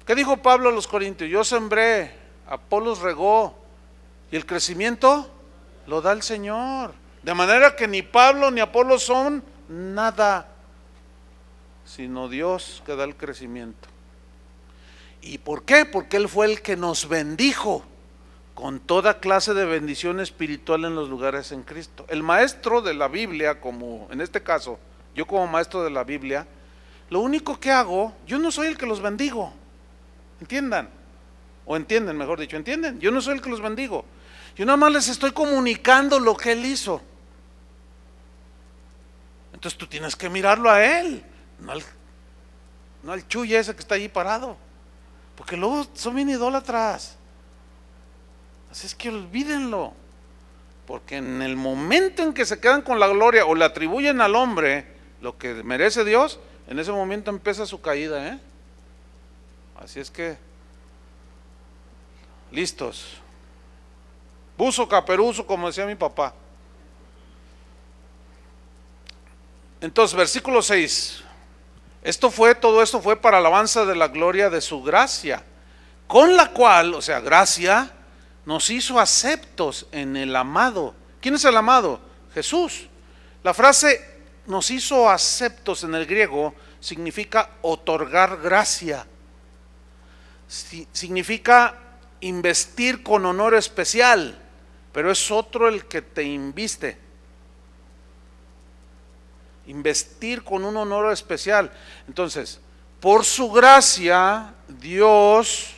¿Qué dijo Pablo a los Corintios? Yo sembré, Apolos regó, y el crecimiento lo da el Señor. De manera que ni Pablo ni Apolos son nada. sino Dios que da el crecimiento. ¿Y por qué? Porque Él fue el que nos bendijo con toda clase de bendición espiritual en los lugares en Cristo. El maestro de la Biblia, como en este caso, yo como maestro de la Biblia, lo único que hago, yo no soy el que los bendigo. ¿Entiendan? O entienden, mejor dicho, ¿entienden? Yo no soy el que los bendigo. Yo nada más les estoy comunicando lo que Él hizo. Entonces tú tienes que mirarlo a Él, no al chuy ese que está allí parado. Porque luego son bien idólatras. Así es que olvídenlo. Porque en el momento en que se quedan con la gloria o le atribuyen al hombre lo que merece Dios, en ese momento empieza su caída, Así es que, listos. Buzo caperuzo, como decía mi papá. Entonces, versículo 6. Todo esto fue para alabanza de la gloria de su gracia, con la cual, o sea, gracia, nos hizo aceptos en el amado. ¿Quién es el amado? Jesús. La frase nos hizo aceptos en el griego significa otorgar gracia. Significa investir con honor especial, pero es otro el que te inviste. Investir con un honor especial. Entonces, por su gracia, Dios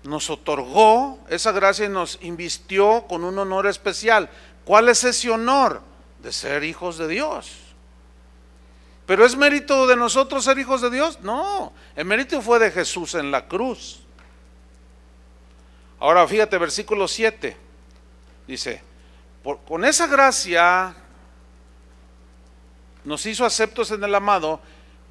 nos otorgó esa gracia y nos invistió con un honor especial. ¿Cuál es ese honor? De ser hijos de Dios. ¿Pero es mérito de nosotros ser hijos de Dios? No, el mérito fue de Jesús en la cruz. Ahora fíjate, versículo 7, dice, con esa gracia nos hizo aceptos en el amado,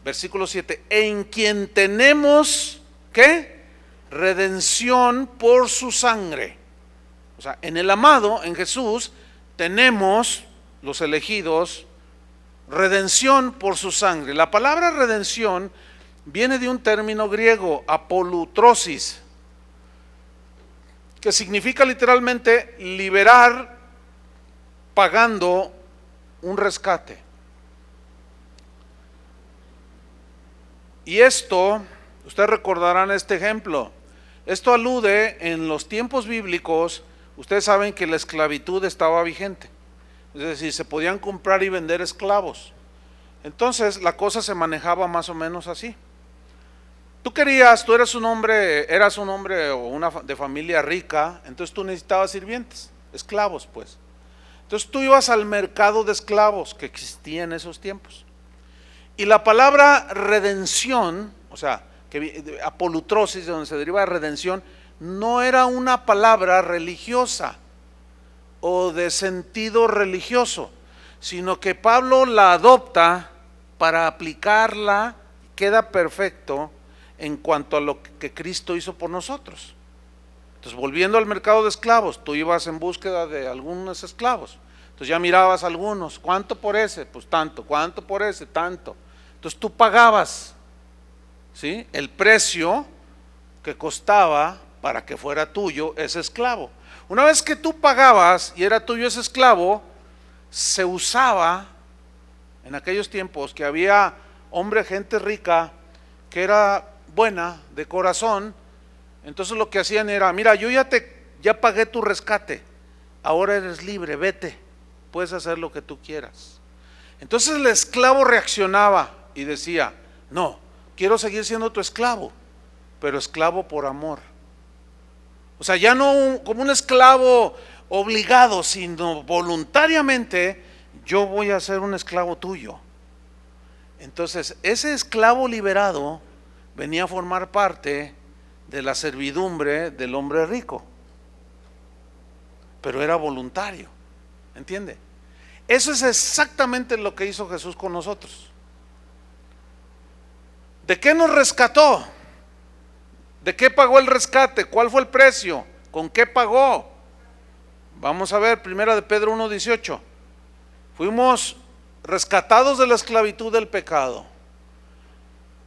versículo 7, en quien tenemos, ¿qué? Redención por su sangre. O sea, en el amado, en Jesús, tenemos, los elegidos, redención por su sangre. La palabra redención viene de un término griego, apolutrosis, que significa literalmente liberar pagando un rescate. Y esto, ustedes recordarán este ejemplo, esto alude en los tiempos bíblicos, ustedes saben que la esclavitud estaba vigente, es decir, se podían comprar y vender esclavos. Entonces la cosa se manejaba más o menos así. Tú eras un hombre o una de familia rica, entonces tú necesitabas sirvientes, esclavos pues. Entonces tú ibas al mercado de esclavos que existía en esos tiempos. Y la palabra redención, o sea, apolutrosis, de donde se deriva redención, no era una palabra religiosa o de sentido religioso, sino que Pablo la adopta para aplicarla, queda perfecto en cuanto a lo que Cristo hizo por nosotros. Entonces, volviendo al mercado de esclavos, tú ibas en búsqueda de algunos esclavos. Entonces ya mirabas algunos, ¿cuánto por ese? Pues tanto. ¿Cuánto por ese? Tanto. Entonces tú pagabas, ¿sí?, el precio que costaba para que fuera tuyo ese esclavo. Una vez que tú pagabas y era tuyo ese esclavo, se usaba en aquellos tiempos que había gente rica que era buena de corazón. Entonces lo que hacían era, mira, yo ya pagué tu rescate, ahora eres libre, vete, puedes hacer lo que tú quieras. Entonces el esclavo reaccionaba y decía, no, quiero seguir siendo tu esclavo, pero esclavo por amor. O sea, ya no como un esclavo obligado, sino voluntariamente, yo voy a ser un esclavo tuyo. Entonces ese esclavo liberado venía a formar parte de la servidumbre del hombre rico, pero era voluntario, ¿entiende? Eso es exactamente lo que hizo Jesús con nosotros. ¿De qué nos rescató? ¿De qué pagó el rescate? ¿Cuál fue el precio? ¿Con qué pagó? Vamos a ver, primera de Pedro 1:18. Fuimos rescatados de la esclavitud del pecado.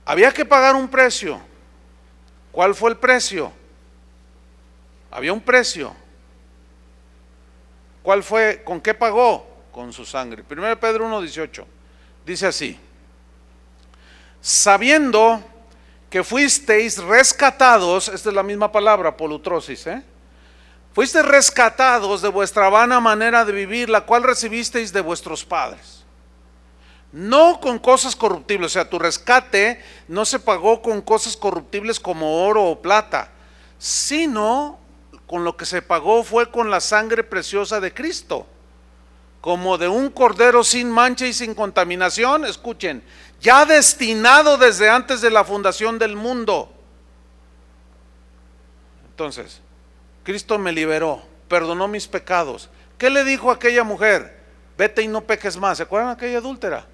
Había que pagar un precio. ¿Cuál fue el precio? Había un precio. ¿Cuál fue? ¿Con qué pagó? Con su sangre. 1 Pedro 1:18 dice así: sabiendo que fuisteis rescatados, esta es la misma palabra, polutrosis, fuisteis rescatados de vuestra vana manera de vivir, la cual recibisteis de vuestros padres. No con cosas corruptibles, o sea, tu rescate no se pagó con cosas corruptibles como oro o plata, sino con lo que se pagó fue con la sangre preciosa de Cristo, como de un cordero sin mancha y sin contaminación, escuchen, ya destinado desde antes de la fundación del mundo. Entonces, Cristo me liberó, perdonó mis pecados. ¿Qué le dijo a aquella mujer? Vete y no peques más. ¿Se acuerdan de aquella adúltera?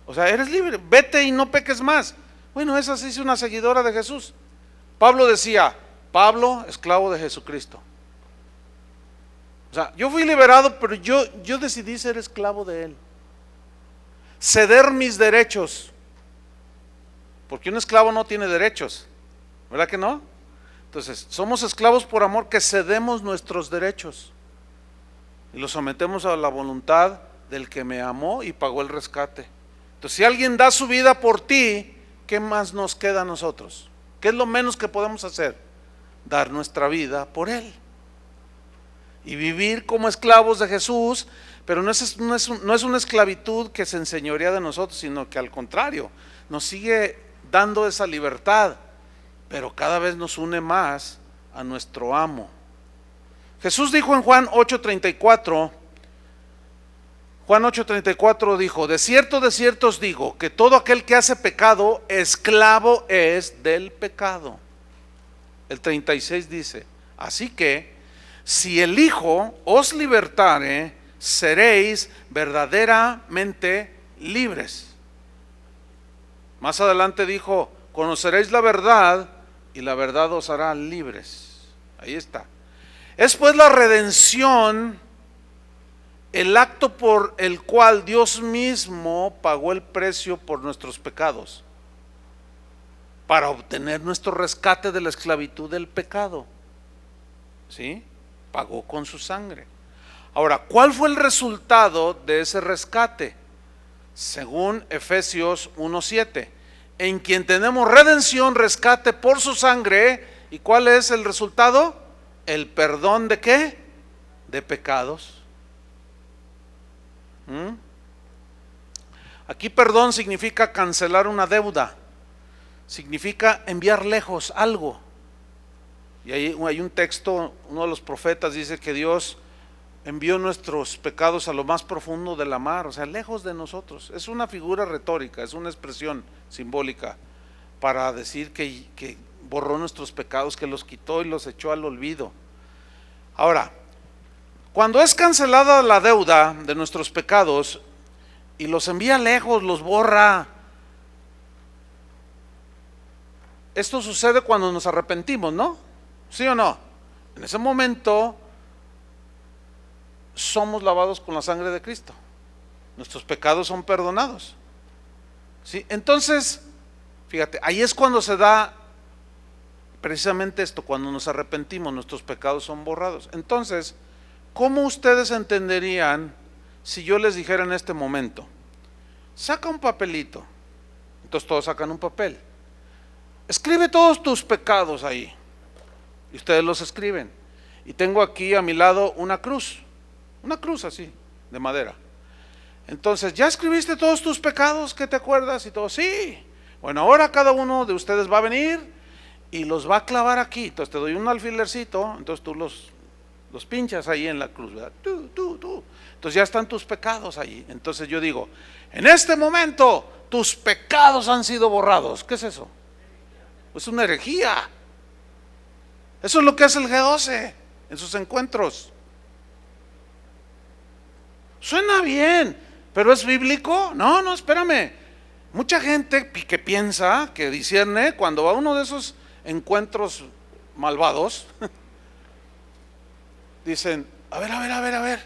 O sea, eres libre, vete y no peques más. Bueno, esa sí es una seguidora de Jesús. Pablo decía, Pablo, esclavo de Jesucristo. O sea, yo fui liberado, pero yo decidí ser esclavo de Él. Ceder mis derechos. Porque un esclavo no tiene derechos, ¿verdad que no? Entonces, somos esclavos por amor que cedemos nuestros derechos y los sometemos a la voluntad del que me amó y pagó el rescate. Entonces, si alguien da su vida por ti, ¿qué más nos queda a nosotros? ¿Qué es lo menos que podemos hacer? Dar nuestra vida por Él y vivir como esclavos de Jesús, pero no es una esclavitud que se enseñorea de nosotros, sino que al contrario, nos sigue dando esa libertad, pero cada vez nos une más a nuestro amo. Jesús dijo en Juan 8:34, Juan 8:34 dijo, de cierto os digo, que todo aquel que hace pecado, esclavo es del pecado. El 36 dice, así que, si el Hijo os libertare, seréis verdaderamente libres. Más adelante dijo, conoceréis la verdad y la verdad os hará libres. Ahí está. Es pues la redención, el acto por el cual Dios mismo pagó el precio por nuestros pecados, para obtener nuestro rescate de la esclavitud del pecado. ¿Sí? Pagó con su sangre. Ahora, ¿cuál fue el resultado de ese rescate? Según Efesios 1:7, en quien tenemos redención, rescate por su sangre. ¿Y cuál es el resultado? El perdón de ¿qué? De pecados. Aquí perdón significa cancelar una deuda, significa enviar lejos algo. Y ahí hay un texto, uno de los profetas dice que Dios envió nuestros pecados a lo más profundo de la mar, o sea, lejos de nosotros. Es una figura retórica, es una expresión simbólica para decir que borró nuestros pecados, que los quitó y los echó al olvido. Ahora, cuando es cancelada la deuda de nuestros pecados y los envía lejos, los borra, esto sucede cuando nos arrepentimos, ¿no? ¿Sí o no? En ese momento somos lavados con la sangre de Cristo, nuestros pecados son perdonados. ¿Sí? Entonces, fíjate, ahí es cuando se da precisamente esto, cuando nos arrepentimos, nuestros pecados son borrados. Entonces, ¿cómo ustedes entenderían si yo les dijera en este momento, saca un papelito? Entonces todos sacan un papel, escribe todos tus pecados ahí, y ustedes los escriben. Y tengo aquí a mi lado una cruz así, de madera. Entonces, ¿ya escribiste todos tus pecados que te acuerdas? Y todo, sí. Bueno, ahora cada uno de ustedes va a venir y los va a clavar aquí. Entonces te doy un alfilercito, entonces tú los pinchas ahí en la cruz, ¿verdad? Tú. Entonces ya están tus pecados ahí. Entonces yo digo, en este momento tus pecados han sido borrados. ¿Qué es eso? Es una herejía. Eso es lo que hace el G12 en sus encuentros. Suena bien, pero ¿es bíblico? No, espérame. Mucha gente que piensa, que discierne, cuando va a uno de esos encuentros malvados, dicen, a ver,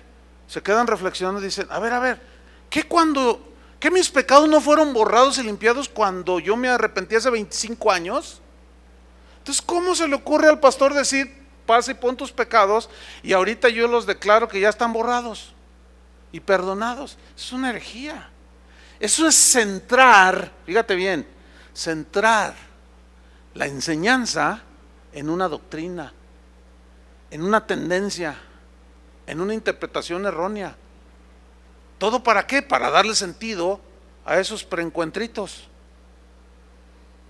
se quedan reflexionando y dicen, a ver, ¿qué mis pecados no fueron borrados y limpiados cuando yo me arrepentí hace 25 años? Entonces, ¿cómo se le ocurre al pastor decir, pasa y pon tus pecados y ahorita yo los declaro que ya están borrados y perdonados? Es una herejía. Eso es centrar, fíjate bien, centrar la enseñanza en una doctrina, en una tendencia, en una interpretación errónea. ¿Todo para qué? Para darle sentido a esos preencuentritos.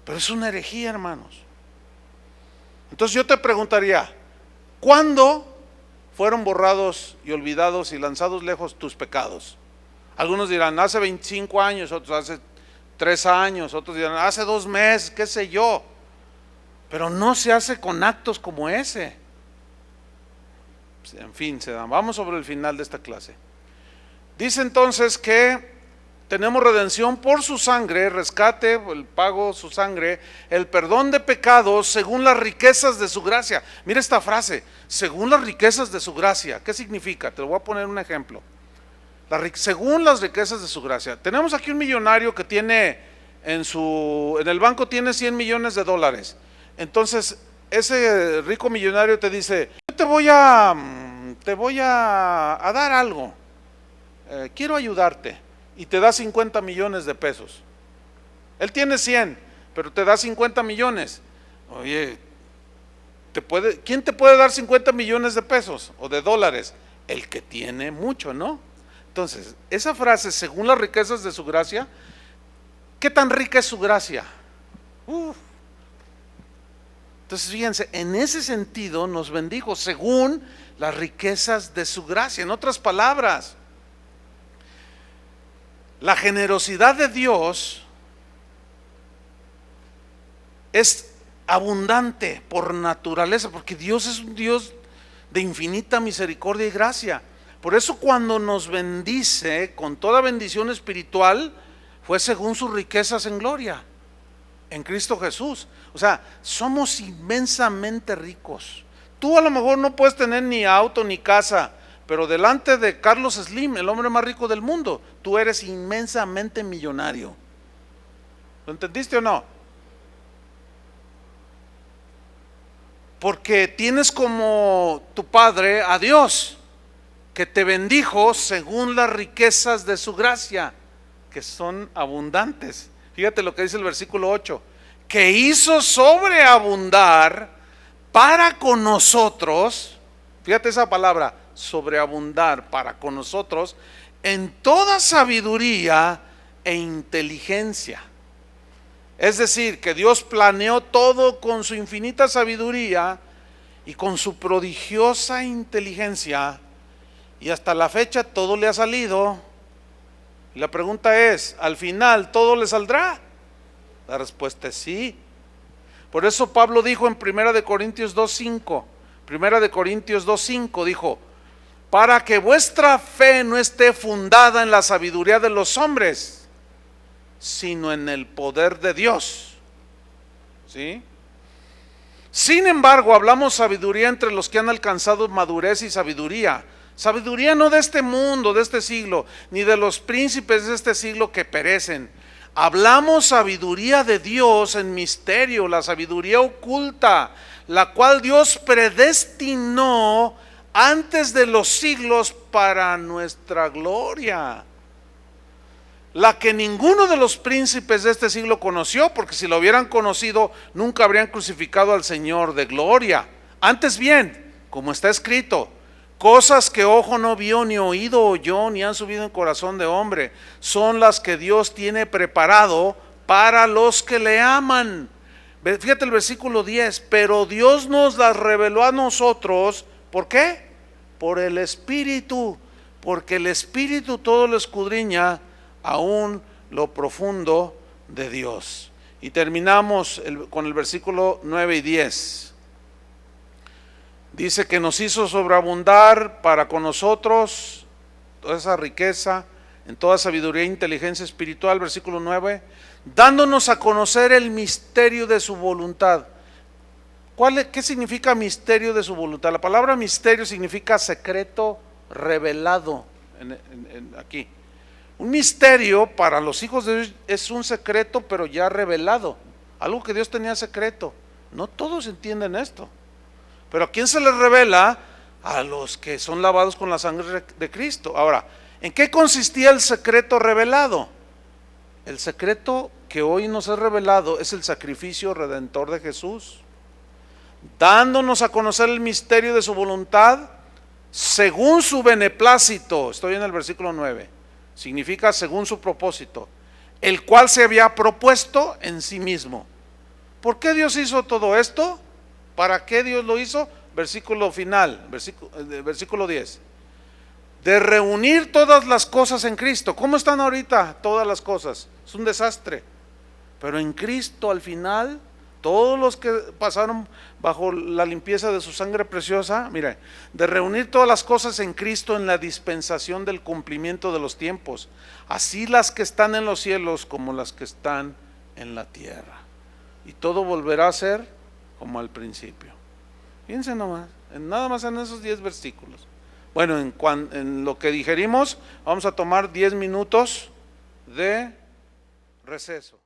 Pero es una herejía, hermanos. Entonces yo te preguntaría, ¿cuándo fueron borrados y olvidados y lanzados lejos tus pecados? Algunos dirán, hace 25 años, otros hace 3 años, otros dirán, hace 2 meses, qué sé yo. Pero no se hace con actos como ese. En fin, vamos sobre el final de esta clase. Dice entonces que tenemos redención por su sangre, rescate, el pago, su sangre, el perdón de pecados según las riquezas de su gracia. Mira esta frase, según las riquezas de su gracia. ¿Qué significa? Te lo voy a poner un ejemplo. Según las riquezas de su gracia. Tenemos aquí un millonario que tiene en el banco tiene $100 millones. Entonces, ese rico millonario te dice, yo te voy a dar algo, quiero ayudarte, y te da 50 millones de pesos. Él tiene 100, pero te da 50 millones. Oye, ¿quién te puede dar 50 millones de pesos o de dólares? El que tiene mucho, ¿no? Entonces, esa frase, según las riquezas de su gracia, ¿qué tan rica es su gracia? Entonces fíjense, en ese sentido nos bendijo según las riquezas de su gracia. En otras palabras, la generosidad de Dios es abundante por naturaleza, porque Dios es un Dios de infinita misericordia y gracia. Por eso cuando nos bendice con toda bendición espiritual, fue según sus riquezas en gloria, en Cristo Jesús. O sea, somos inmensamente ricos. Tú a lo mejor no puedes tener ni auto ni casa, pero delante de Carlos Slim, el hombre más rico del mundo, tú eres inmensamente millonario. ¿Lo entendiste o no? Porque tienes como tu padre a Dios, que te bendijo según las riquezas de su gracia, que son abundantes. Fíjate lo que dice el versículo 8, que hizo sobreabundar para con nosotros, fíjate esa palabra, sobreabundar para con nosotros, en toda sabiduría e inteligencia. Es decir, que Dios planeó todo con su infinita sabiduría y con su prodigiosa inteligencia, y hasta la fecha todo le ha salido. Y la pregunta es, ¿al final todo le saldrá? La respuesta es sí. Por eso Pablo dijo en 1 Corintios 2:5, 1 Corintios 2:5 dijo, para que vuestra fe no esté fundada en la sabiduría de los hombres, sino en el poder de Dios. ¿Sí? Sin embargo, hablamos sabiduría entre los que han alcanzado madurez y sabiduría. Sabiduría no de este mundo, de este siglo, ni de los príncipes de este siglo que perecen. Hablamos sabiduría de Dios en misterio, la sabiduría oculta, la cual Dios predestinó antes de los siglos para nuestra gloria. La que ninguno de los príncipes de este siglo conoció, porque si lo hubieran conocido, nunca habrían crucificado al Señor de gloria. Antes bien, como está escrito, cosas que ojo no vio, ni oído oyó, ni han subido en corazón de hombre, son las que Dios tiene preparado para los que le aman. Fíjate el versículo 10, pero Dios nos las reveló a nosotros, ¿por qué? Por el Espíritu, porque el Espíritu todo lo escudriña, aún lo profundo de Dios. Y terminamos con el versículo 9 y 10. Dice que nos hizo sobreabundar para con nosotros toda esa riqueza en toda sabiduría e inteligencia espiritual, versículo 9, dándonos a conocer el misterio de su voluntad. ¿Qué significa misterio de su voluntad? La palabra misterio significa secreto revelado aquí. Un misterio para los hijos de Dios es un secreto pero ya revelado, algo que Dios tenía secreto. No todos entienden esto. Pero ¿a quién se les revela? A los que son lavados con la sangre de Cristo. Ahora, ¿en qué consistía el secreto revelado? El secreto que hoy nos es revelado es el sacrificio redentor de Jesús, dándonos a conocer el misterio de su voluntad según su beneplácito. Estoy en el versículo 9. Significa según su propósito, el cual se había propuesto en sí mismo. ¿Por qué Dios hizo todo esto? ¿Para qué Dios lo hizo? Versículo final, versículo 10. De reunir todas las cosas en Cristo. ¿Cómo están ahorita todas las cosas? Es un desastre. Pero en Cristo al final, todos los que pasaron bajo la limpieza de su sangre preciosa, mire, de reunir todas las cosas en Cristo en la dispensación del cumplimiento de los tiempos, así las que están en los cielos como las que están en la tierra. Y todo volverá a ser como al principio. Fíjense nomás, nada más en esos 10 versículos. Bueno, en lo que digerimos, vamos a tomar 10 minutos de receso.